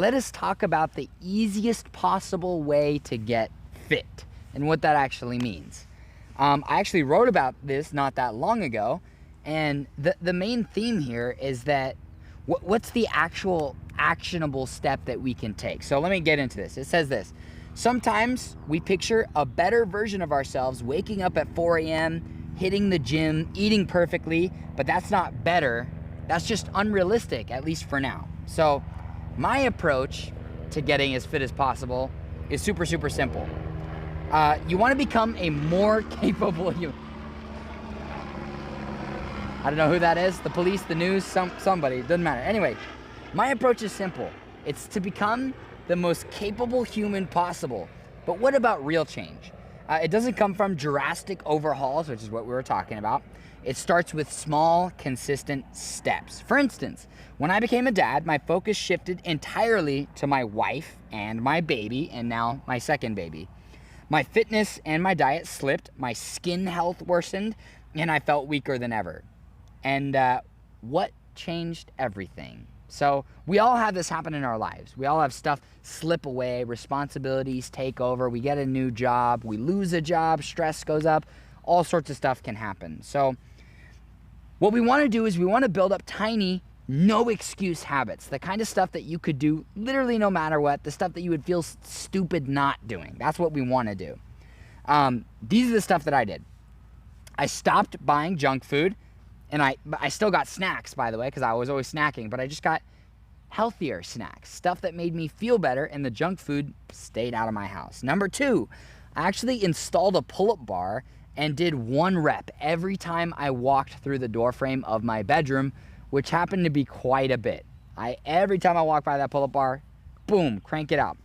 Let us talk about the easiest possible way to get fit and what that actually means. I actually wrote about this not that long ago, and the main theme here is that what's the actual actionable step that we can take? So let me get into this. It says this: sometimes we picture a better version of ourselves waking up at 4 a.m., hitting the gym, eating perfectly, but that's not better. That's just unrealistic, at least for now. So my approach to getting as fit as possible is super, super simple. You want to become a more capable human. I don't know who that is. The police, the news, somebody. Doesn't matter. Anyway, my approach is simple. It's to become the most capable human possible. But what about real change? It doesn't come from drastic overhauls, which is what we were talking about. It starts with small, consistent steps. For instance, when I became a dad, my focus shifted entirely to my wife and my baby, and now my second baby. My fitness and my diet slipped, my skin health worsened, and I felt weaker than ever. And what changed everything? So we all have this happen in our lives. We all have stuff slip away, responsibilities take over, we get a new job, we lose a job, stress goes up, all sorts of stuff can happen. So what we want to do is we want to build up tiny, no excuse habits, the kind of stuff that you could do literally no matter what, the stuff that you would feel stupid not doing. That's what we want to do. These are the stuff that I did. I stopped buying junk food, and I still got snacks, by the way, because I was always snacking, but I just got healthier snacks, stuff that made me feel better, and the junk food stayed out of my house. Number 2, I actually installed a pull-up bar and did 1 rep every time I walked through the doorframe of my bedroom, which happened to be quite a bit. Every time I walk by that pull-up bar, boom, crank it out.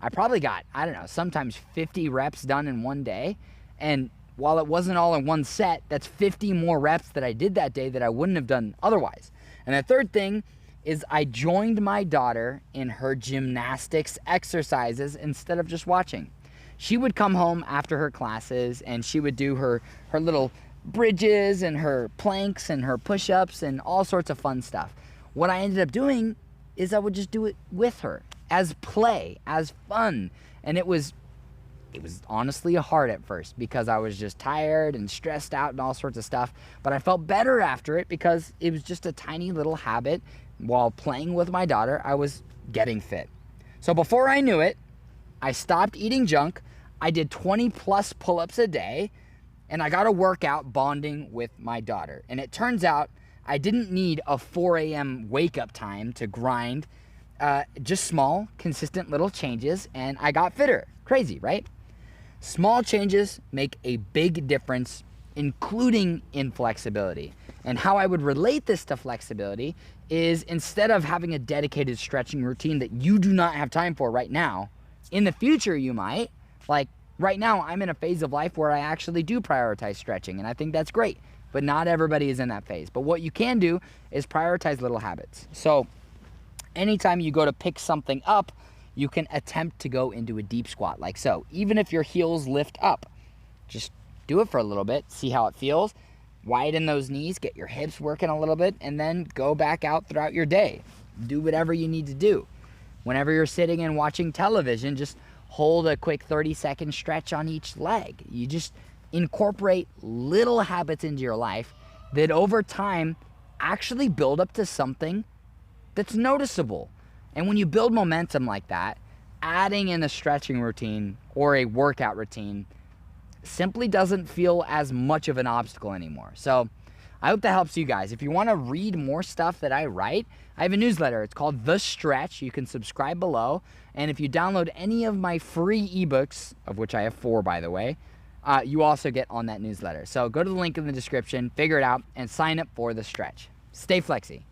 I probably got, I don't know, sometimes 50 reps done in one day. And while it wasn't all in one set, that's 50 more reps that I did that day that I wouldn't have done otherwise. And the third thing is I joined my daughter in her gymnastics exercises instead of just watching. She would come home after her classes and she would do her little bridges and her planks and her push-ups and all sorts of fun stuff. What I ended up doing is I would just do it with her as play, as fun. And it was honestly hard at first because I was just tired and stressed out and all sorts of stuff. But I felt better after it because it was just a tiny little habit. While playing with my daughter, I was getting fit. So before I knew it, I stopped eating junk. I did 20 plus pull-ups a day, and I got a workout bonding with my daughter. And it turns out I didn't need a 4 a.m. wake-up time to grind. Just small, consistent little changes, and I got fitter. Crazy, right? Small changes make a big difference, including in flexibility. And how I would relate this to flexibility is instead of having a dedicated stretching routine that you do not have time for right now, in the future you might. Like right now, I'm in a phase of life where I actually do prioritize stretching, and I think that's great. But not everybody is in that phase. But what you can do is prioritize little habits. So anytime you go to pick something up, you can attempt to go into a deep squat like so. Even if your heels lift up, just do it for a little bit, see how it feels. Widen those knees, get your hips working a little bit, and then go back out throughout your day. Do whatever you need to do. Whenever you're sitting and watching television, just hold a quick 30-second stretch on each leg. You just incorporate little habits into your life that over time actually build up to something that's noticeable. And when you build momentum like that, adding in a stretching routine or a workout routine simply doesn't feel as much of an obstacle anymore. So I hope that helps you guys. If you want to read more stuff that I write, I have a newsletter. It's called The Stretch. You can subscribe below. And if you download any of my free ebooks, of which I have 4, by the way, you also get on that newsletter. So go to the link in the description, figure it out, and sign up for The Stretch. Stay flexy.